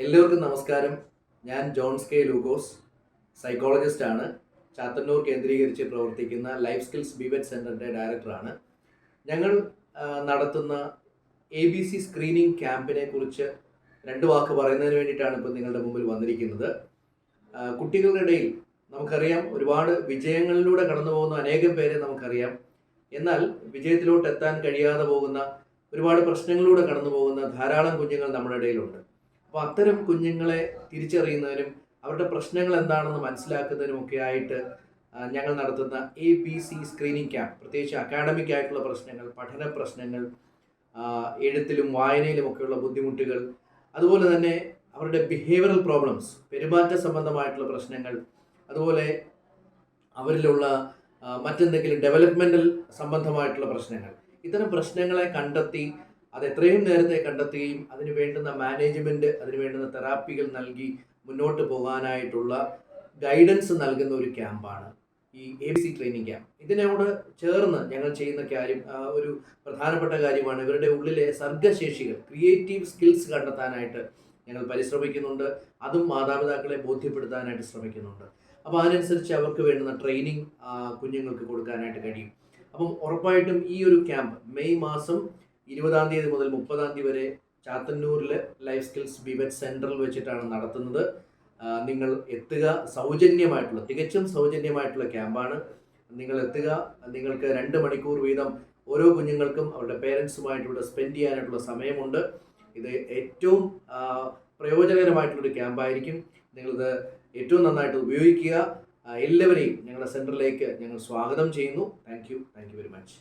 എല്ലാവർക്കും നമസ്കാരം. ഞാൻ ജോൺസ് കെ ലൂക്കോസ്, സൈക്കോളജിസ്റ്റ് ആണ്. ചാത്തന്നൂർ കേന്ദ്രീകരിച്ച് പ്രവർത്തിക്കുന്ന ലൈഫ് സ്കിൽസ് ബിവെറ്റ് സെൻ്ററിൻ്റെ ഡയറക്ടറാണ്. ഞങ്ങൾ നടത്തുന്ന ABC സ്ക്രീനിങ് ക്യാമ്പിനെ കുറിച്ച് രണ്ട് വാക്ക് പറയുന്നതിന് വേണ്ടിയിട്ടാണ് ഇപ്പോൾ നിങ്ങളുടെ മുമ്പിൽ വന്നിരിക്കുന്നത്. കുട്ടികളുടെ ഇടയിൽ നമുക്കറിയാം, ഒരുപാട് വിജയങ്ങളിലൂടെ കടന്നു പോകുന്ന അനേകം പേരെ നമുക്കറിയാം. എന്നാൽ വിജയത്തിലോട്ട് എത്താൻ കഴിയാതെ പോകുന്ന, ഒരുപാട് പ്രശ്നങ്ങളിലൂടെ കടന്നു പോകുന്ന ധാരാളം കുഞ്ഞുങ്ങൾ നമ്മുടെ ഇടയിലുണ്ട്. അപ്പോൾ അത്തരം കുഞ്ഞുങ്ങളെ തിരിച്ചറിയുന്നതിനും അവരുടെ പ്രശ്നങ്ങൾ എന്താണെന്ന് മനസ്സിലാക്കുന്നതിനുമൊക്കെ ആയിട്ട് ഞങ്ങൾ നടത്തുന്ന ABC സ്ക്രീനിങ് ക്യാമ്പ്, പ്രത്യേകിച്ച് അക്കാഡമിക് ആയിട്ടുള്ള പ്രശ്നങ്ങൾ, പഠന പ്രശ്നങ്ങൾ, എഴുത്തിലും വായനയിലുമൊക്കെയുള്ള ബുദ്ധിമുട്ടുകൾ, അതുപോലെ തന്നെ അവരുടെ ബിഹേവിയറൽ പ്രോബ്ലംസ്, പെരുമാറ്റ സംബന്ധമായിട്ടുള്ള പ്രശ്നങ്ങൾ, അതുപോലെ അവരിലുള്ള മറ്റെന്തെങ്കിലും ഡെവലപ്മെൻ്റൽ സംബന്ധമായിട്ടുള്ള പ്രശ്നങ്ങൾ, ഇത്തരം പ്രശ്നങ്ങളെ കണ്ടെത്തി അത് എത്രയും നേരത്തെ കണ്ടെത്തുകയും അതിന് വേണ്ടുന്ന മാനേജ്മെൻറ്റ്, അതിന് വേണ്ടുന്ന തെറാപ്പികൾ നൽകി മുന്നോട്ട് പോകാനായിട്ടുള്ള ഗൈഡൻസ് നൽകുന്ന ഒരു ക്യാമ്പാണ് ഈ ABC ട്രെയിനിങ് ക്യാമ്പ്. ഇതിനോട് ചേർന്ന് ഞങ്ങൾ ചെയ്യുന്ന കാര്യം, ഒരു പ്രധാനപ്പെട്ട കാര്യമാണ് ഇവരുടെ ഉള്ളിലെ സർഗ്ഗശേഷികൾ, ക്രിയേറ്റീവ് സ്കിൽസ് കണ്ടെത്താനായിട്ട് ഞങ്ങൾ പരിശ്രമിക്കുന്നുണ്ട്. അതും മാതാപിതാക്കളെ ബോധ്യപ്പെടുത്താനായിട്ട് ശ്രമിക്കുന്നുണ്ട്. അപ്പോൾ അതിനനുസരിച്ച് അവർക്ക് വേണ്ടുന്ന ട്രെയിനിങ് കുഞ്ഞുങ്ങൾക്ക് കൊടുക്കാനായിട്ട് കഴിയും. അപ്പം ഉറപ്പായിട്ടും ഈ ഒരു ക്യാമ്പ് മെയ് മാസം 20-ാം തീയതി മുതൽ 30-ാം തീയതി വരെ ചാത്തന്നൂരിൽ ലൈഫ് സ്കിൽസ് ബിവെറ്റ് സെൻറ്ററിൽ വെച്ചിട്ടാണ് നടത്തുന്നത്. നിങ്ങൾ എത്തുക. സൗജന്യമായിട്ടുള്ള, തികച്ചും സൗജന്യമായിട്ടുള്ള ക്യാമ്പാണ്. നിങ്ങൾ എത്തുക. നിങ്ങൾക്ക് 2 മണിക്കൂർ വീതം ഓരോ കുഞ്ഞുങ്ങൾക്കും അവരുടെ പേരൻസുമായിട്ട് ഇവിടെ സ്പെൻഡ് ചെയ്യാനായിട്ടുള്ള സമയമുണ്ട്. ഇത് ഏറ്റവും പ്രയോജനകരമായിട്ടുള്ളൊരു ക്യാമ്പായിരിക്കും. നിങ്ങളിത് ഏറ്റവും നന്നായിട്ട് ഉപയോഗിക്കുക. എല്ലാവരെയും ഞങ്ങളുടെ സെൻറ്ററിലേക്ക് ഞങ്ങൾ സ്വാഗതം ചെയ്യുന്നു. Thank you very much.